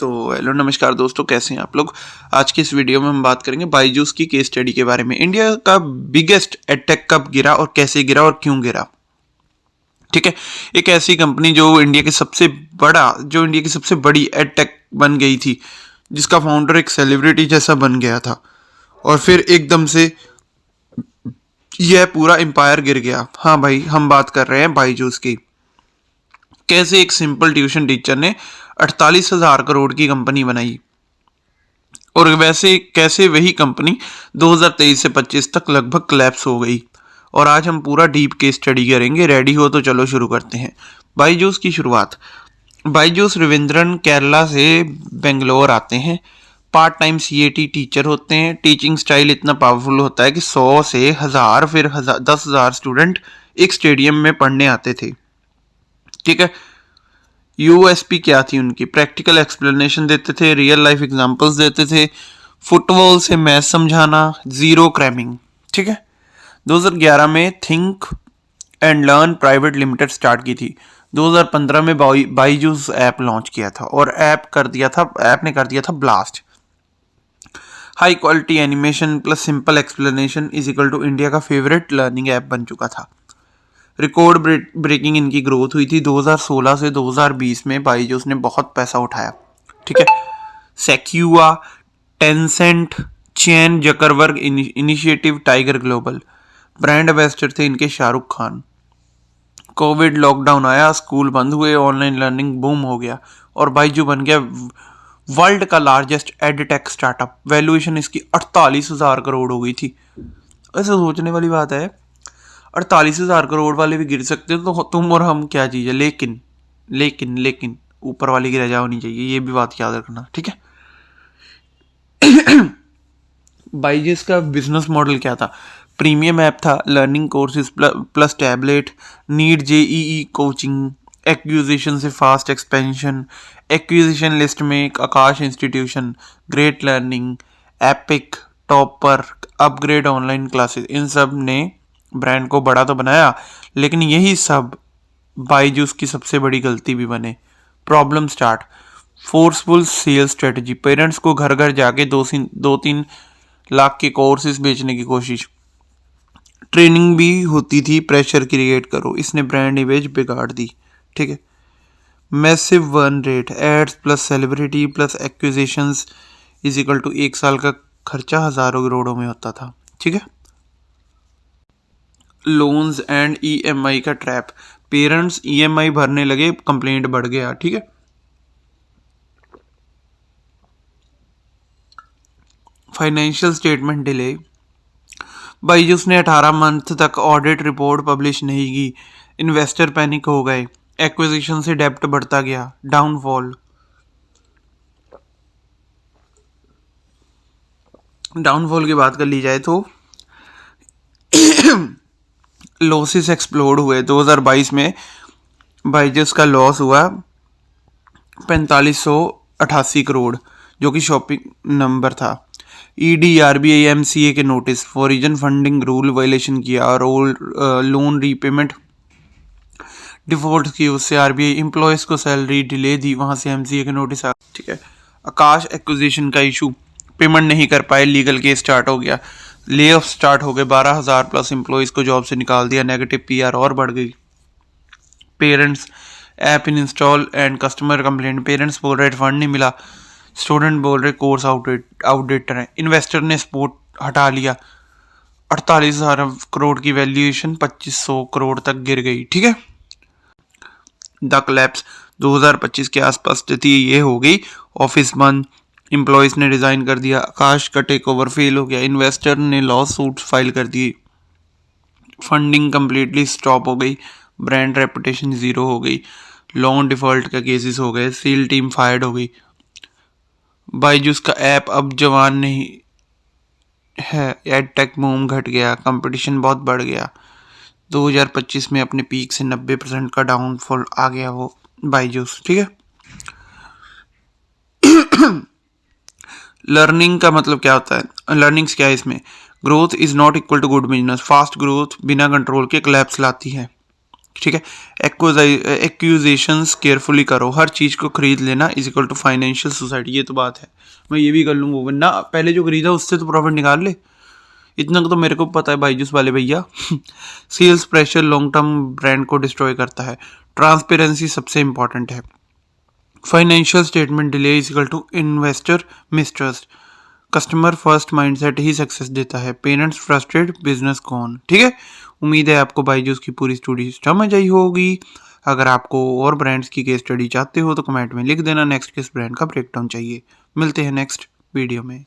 तो हेलो नमस्कार दोस्तों, कैसे हैं आप लोग। आज की इस वीडियो में हम बात करेंगे बायजूस की केस स्टडी के बारे में। इंडिया का बिगेस्ट एडटेक कब गिरा और कैसे गिरा और क्यों गिरा। ठीक है, एक ऐसी कंपनी जो इंडिया की सबसे बड़ी एडटेक बन गई थी, जिसका फाउंडर एक सेलिब्रिटी जैसा बन गया था और फिर एकदम से यह पूरा एम्पायर गिर गया। हाँ भाई, हम बात कर रहे हैं बायजूस की। कैसे एक सिंपल ट्यूशन टीचर ने 48,000 करोड़ की कंपनी बनाई और वैसे कैसे वही कंपनी 2023 से 25 तक लगभग कोलैप्स हो गई। और आज हम पूरा डीप केस स्टडी करेंगे। रेडी हो तो चलो शुरू करते हैं। बायजूस की शुरुआत। बायजूस रविंद्रन केरला से बेंगलोर आते हैं। पार्ट टाइम सीएटी टीचर होते हैं। टीचिंग स्टाइल इतना पावरफुल होता है कि 100 से 1000 फिर 10,000 स्टूडेंट एक स्टेडियम में पढ़ने आते थे। ठीक है, यूएसपी क्या थी उनकी? प्रैक्टिकल एक्सप्लेनेशन देते थे, रियल लाइफ एग्जांपल्स देते थे, फुटबॉल से मैथ समझाना, जीरो क्रैमिंग। ठीक है, 2011 में think and learn private limited start की थी। 2015 में बायजूस ऐप लॉन्च किया था और ऐप ने कर दिया था blast. High quality animation plus simple explanation is equal to India का फेवरेट लर्निंग ऐप बन चुका था। रिकॉर्ड ब्रेकिंग इनकी ग्रोथ हुई थी। 2016 से 2020 में बायजूस ने बहुत पैसा उठाया। ठीक है, Sequoia, Tencent, Chan Zuckerberg initiative, tiger global. Brand ambassador थे इनके शाहरुख खान। कोविड लॉकडाउन आया, स्कूल बंद हुए, ऑनलाइन लर्निंग बूम हो गया और बायजू बन गया वर्ल्ड का लार्जेस्ट एडटेक स्टार्टअप। वैल्यूएशन इसकी 48,000 करोड़ हो गई थी। ऐसे सोचने वाली बात है, 48,000 करोड़ वाले भी गिर सकते हैं, तो तुम और हम क्या चीज़ है। लेकिन लेकिन लेकिन ऊपर वाले की रजा होनी चाहिए, ये भी बात याद रखना। ठीक है, बायजूस का बिजनेस मॉडल क्या था? प्रीमियम ऐप था, learning courses plus tablet, NEET JEE coaching, acquisition से फास्ट एक्सपेंशन, एक्विजिशन लिस्ट में एक Aakash institution, great learning, epic, toppr, upgrade online classes. इन सब ने ब्रांड को बड़ा तो बनाया, लेकिन यही सब बायजूस की सबसे बड़ी गलती भी बने। Problem start. Forceful sell strategy. Parents को घर घर जाके 2-3 लाख के कोर्सेज बेचने की कोशिश। ट्रेनिंग भी होती थी, प्रेशर क्रिएट करो। इसने ब्रांड इमेज बिगाड़ दी। ठीक है, massive burn rate, ads plus celebrity plus acquisitions is equal to 1 साल का खर्चा हजारों करोड़ों में होता था। ठीक है, लोन्स एंड ईएमआई का ट्रैप। पेरेंट्स ईएमआई भरने लगे, कंप्लेंट बढ़ गया। ठीक है, फाइनेंशियल स्टेटमेंट डिले। बायजूस ने 18 मंथ तक ऑडिट रिपोर्ट पब्लिश नहीं की। इन्वेस्टर पैनिक हो गए। एक्विजिशन से डेब्ट बढ़ता गया। डाउनफॉल की बात कर ली जाए तो लॉसेस एक्सप्लोड हुए। 2022 में बायजूस का लॉस हुआ 4588 करोड़, जो कि शॉपिंग नंबर था। ईडी, आरबीआई, एमसीए के notice, foreign funding rule violation किया और लोन रीपेमेंट डिफॉल्ट की। उससे आरबीआई एम्प्लॉयज को सैलरी डिले दी, वहां से एमसीए के नोटिस आ। ठीक है, आकाश एक्विजिशन का इशू, पेमेंट नहीं कर पाए, लीगल केस स्टार्ट हो गया, ले ऑफ स्टार्ट हो गए, 12,000 प्लस एम्प्लॉयज को जॉब से निकाल दिया, नेगेटिव पीआर और बढ़ गई। Parents app in install and customer complaint. Parents बोल रहे फंड नहीं मिला, स्टूडेंट बोल रहे कोर्स आउटडेटेड है। इन्वेस्टर ने सपोर्ट हटा लिया। 48,000 करोड़ की वैल्यूएशन 2500 करोड़ तक गिर गई। ठीक है, द कोलैप्स 2025 के आसपास स्थिति ये हो गई। ऑफिस बंद, एम्प्लॉयज ने रिजाइन कर दिया, आकाश का टेक ओवर फेल हो गया, इन्वेस्टर ने लॉ सूट फाइल कर दिए, फंडिंग कंप्लीटली स्टॉप हो गई, ब्रांड रेपुटेशन जीरो हो गई, लोन डिफॉल्ट का केसेस हो गए, सेल टीम फायर्ड हो गई। बायजूस का ऐप अब जवान नहीं है, एडटेक बूम घट गया, कंपटीशन बहुत बढ़ गया। 2025 में अपने पीक से 90% का डाउनफॉल आ गया वो बायजूस। ठीक है, लर्निंग का मतलब क्या होता है? लर्निंग्स क्या है इसमें? Growth is not equal to good business. Fast growth बिना कंट्रोल के कोलैप्स लाती है। ठीक है। एक्यूजेशंस केयरफुली करो, हर चीज़ को खरीद लेना इज इक्वल टू फाइनेंशियल सुसाइडी, ये तो बात है। मैं ये भी कर लूँ वो ना, पहले जो खरीदा उससे तो प्रॉफिट निकाल ले, इतना तो मेरे को पता है बायजूस वाले भैया। Sales pressure long term brand को डिस्ट्रॉय करता है। ट्रांसपेरेंसी सबसे इंपॉर्टेंट है। Financial statement delay is equal to investor mistrust. Customer first mindset ही सक्सेस देता है। पेरेंट्स फ्रस्ट्रेट, बिजनेस कौन। ठीक है, उम्मीद है आपको बायजूस की पूरी स्टोरी समझ आई होगी। अगर आपको और ब्रांड्स की केस स्टडी चाहते हो तो कमेंट में लिख देना नेक्स्ट किस ब्रांड का ब्रेकडाउन चाहिए। मिलते हैं नेक्स्ट वीडियो में।